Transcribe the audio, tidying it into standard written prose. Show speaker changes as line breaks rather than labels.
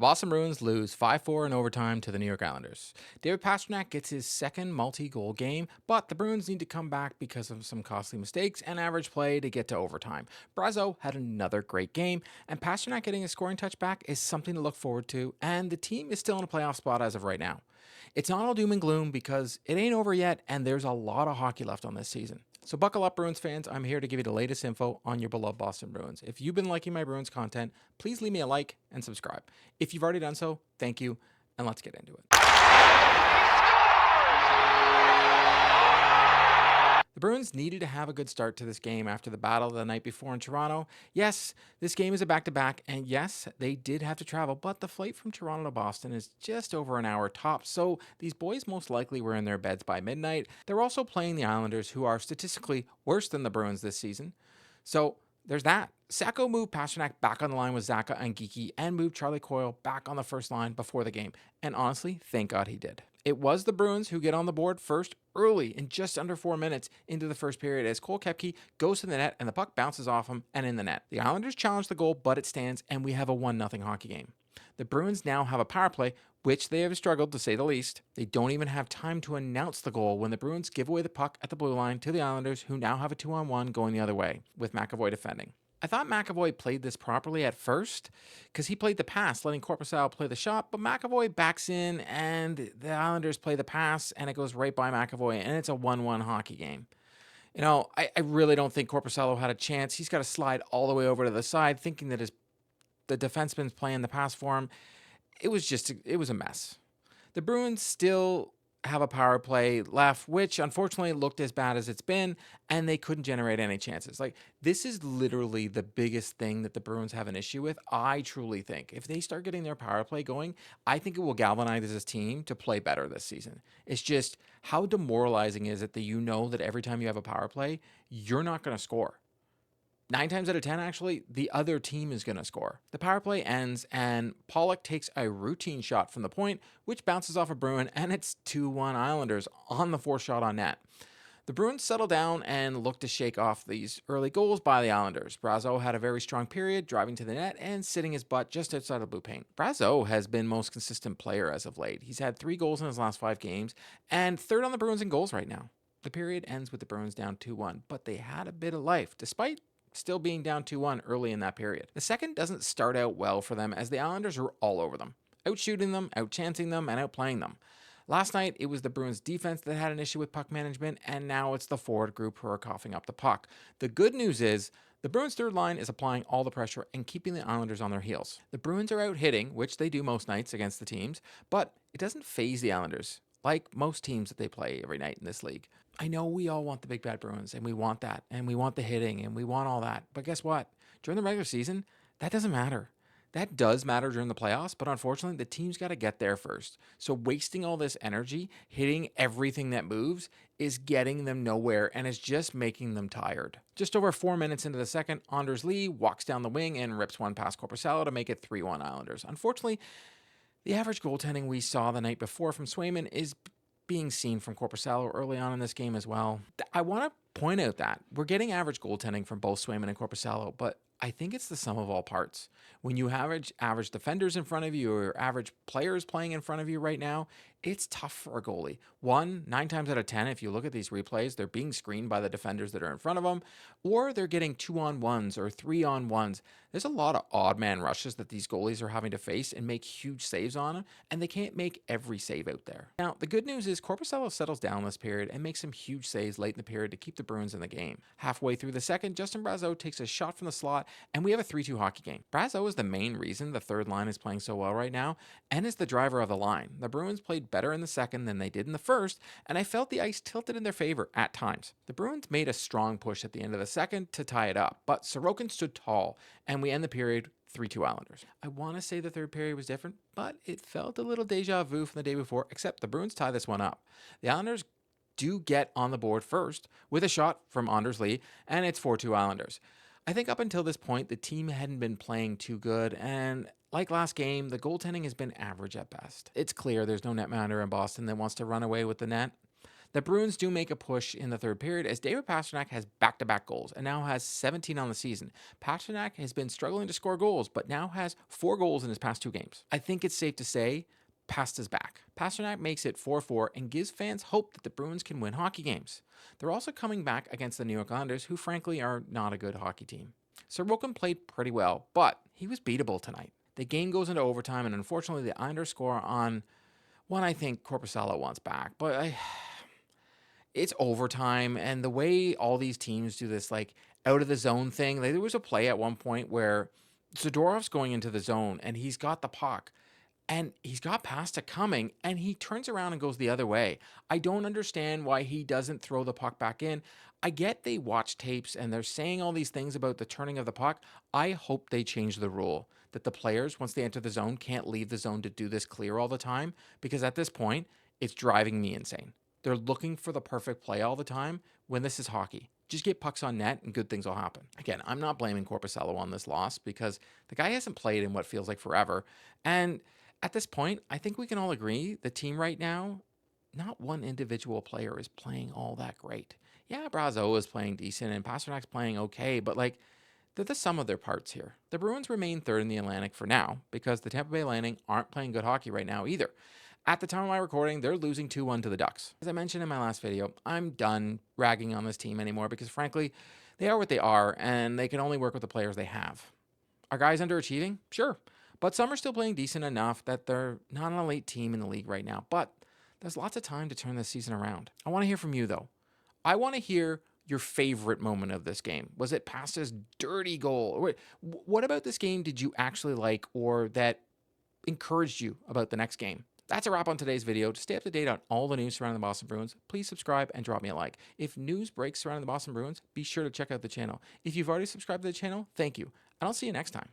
The Boston Bruins lose 5-4 in overtime to the New York Islanders. David Pastrnak gets his second multi-goal game, but the Bruins need to come back because of some costly mistakes and average play to get to overtime. Brazeau had another great game, and Pastrnak getting a scoring touch back is something to look forward to, and the team is still in a playoff spot as of right now. It's not all doom and gloom because it ain't over yet, and there's a lot of hockey left on this season. So buckle up, Bruins fans. I'm here to give you the latest info on your beloved Boston Bruins. If you've been liking my Bruins content, please leave me a like and subscribe. If you've already done so, thank you, and let's get into it. The Bruins needed to have a good start to this game after the battle the night before in Toronto. Yes, this game is a back-to-back, and yes, they did have to travel, but the flight from Toronto to Boston is just over an hour tops, so these boys most likely were in their beds by midnight. They're also playing the Islanders, who are statistically worse than the Bruins this season. So there's that. Sacco moved Pastrnak back on the line with Zacha and Geekie and moved Charlie Coyle back on the first line before the game. And honestly, thank God he did. It was the Bruins who get on the board first early in just under 4 minutes into the first period as Cole Koepke goes to the net and the puck bounces off him and in the net. The Islanders challenge the goal, but it stands and we have a 1-0 hockey game. The Bruins now have a power play, which they have struggled to say the least. They don't even have time to announce the goal when the Bruins give away the puck at the blue line to the Islanders, who now have a 2-on-1 going the other way, with McAvoy defending. I thought McAvoy played this properly at first because he played the pass, letting Korpisalo play the shot, but McAvoy backs in and the Islanders play the pass and it goes right by McAvoy and it's a 1-1 hockey game. You know, I really don't think Korpisalo had a chance. He's got to slide all the way over to the side thinking that the defenseman's playing the pass for him. It was a mess. The Bruins still have a power play left, which unfortunately looked as bad as it's been, and they couldn't generate any chances. Like, this is literally the biggest thing that the Bruins have an issue with. I truly think if they start getting their power play going, I think it will galvanize this team to play better this season. It's just how demoralizing is it that you know that every time you have a power play, you're not going to score. 9 times out of 10, actually, the other team is going to score. The power play ends, and Pollock takes a routine shot from the point, which bounces off a Bruin, and it's 2-1 Islanders on the fourth shot on net. The Bruins settle down and look to shake off these early goals by the Islanders. Brazeau had a very strong period, driving to the net and sitting his butt just outside of blue paint. Brazeau has been most consistent player as of late. He's had 3 goals in his last 5 games, and third on the Bruins in goals right now. The period ends with the Bruins down 2-1, but they had a bit of life, despite still being down 2-1 early in that period. The second doesn't start out well for them as the Islanders are all over them, outshooting them, outchancing them, and outplaying them. Last night, it was the Bruins defense that had an issue with puck management, and now it's the forward group who are coughing up the puck. The good news is the Bruins' third line is applying all the pressure and keeping the Islanders on their heels. The Bruins are out hitting, which they do most nights against the teams, but it doesn't faze the Islanders, like most teams that they play every night in this league. I know we all want the big bad Bruins, and we want that, and we want the hitting, and we want all that. But guess what? During the regular season, that doesn't matter. That does matter during the playoffs, but unfortunately, the team's got to get there first. So wasting all this energy, hitting everything that moves, is getting them nowhere, and is just making them tired. Just over 4 minutes into the second, Anders Lee walks down the wing and rips one past Korpisalo to make it 3-1 Islanders. Unfortunately, the average goaltending we saw the night before from Swayman is being seen from Korpisalo early on in this game as well. I want to point out that we're getting average goaltending from both Swayman and Korpisalo, but I think it's the sum of all parts. When you have average defenders in front of you or average players playing in front of you right now, it's tough for a goalie. 9 times out of 10, if you look at these replays, they're being screened by the defenders that are in front of them, or they're getting 2-on-1s or 3-on-1s. There's a lot of odd man rushes that these goalies are having to face and make huge saves on them, and they can't make every save out there. Now, the good news is Korpisalo settles down this period and makes some huge saves late in the period to keep the Bruins in the game. Halfway through the second, Just Brazeau takes a shot from the slot, and we have a 3-2 hockey game. Brazeau is the main reason the third line is playing so well right now, and is the driver of the line. The Bruins played better in the second than they did in the first, and I felt the ice tilted in their favor at times. The Bruins made a strong push at the end of the second to tie it up, but Sorokin stood tall, and we end the period 3-2 Islanders. I want to say the third period was different, but it felt a little deja vu from the day before, except the Bruins tie this one up. The Islanders do get on the board first with a shot from Anders Lee, and it's 4-2 Islanders. I think up until this point, the team hadn't been playing too good, and like last game, the goaltending has been average at best. It's clear there's no netminder in Boston that wants to run away with the net. The Bruins do make a push in the third period as David Pastrnak has back-to-back goals and now has 17 on the season. Pastrnak has been struggling to score goals, but now has 4 goals in his past 2 games. I think it's safe to say Pasta's back. Pastrnak makes it 4-4 and gives fans hope that the Bruins can win hockey games. They're also coming back against the New York Islanders, who frankly are not a good hockey team. Sorokin played pretty well, but he was beatable tonight. The game goes into overtime, and unfortunately the Islanders score on one I think Korpisalo wants back, but it's overtime, and the way all these teams do this, like, out of the zone thing, like, there was a play at one point where Zadorov's going into the zone, and he's got the puck, and he's got Pasta coming, and he turns around and goes the other way. I don't understand why he doesn't throw the puck back in. I get they watch tapes, and they're saying all these things about the turning of the puck. I hope they change the rule that the players, once they enter the zone, can't leave the zone to do this clear all the time, because at this point, it's driving me insane. They're looking for the perfect play all the time when this is hockey. Just get pucks on net and good things will happen. Again, I'm not blaming Korpisalo on this loss because the guy hasn't played in what feels like forever. And at this point, I think we can all agree the team right now, not one individual player is playing all that great. Yeah, Brazeau is playing decent and Pasternak's playing okay, but like, they're the sum of their parts here. The Bruins remain third in the Atlantic for now because the Tampa Bay Lightning aren't playing good hockey right now either. At the time of my recording, they're losing 2-1 to the Ducks. As I mentioned in my last video, I'm done ragging on this team anymore because frankly, they are what they are and they can only work with the players they have. Are guys underachieving? Sure. But some are still playing decent enough that they're not an elite team in the league right now. But there's lots of time to turn this season around. I want to hear from you though. I want to hear your favorite moment of this game. Was it Pasta's dirty goal? What about this game did you actually like or that encouraged you about the next game? That's a wrap on today's video. To stay up to date on all the news surrounding the Boston Bruins, please subscribe and drop me a like. If news breaks surrounding the Boston Bruins, be sure to check out the channel. If you've already subscribed to the channel, thank you. And I'll see you next time.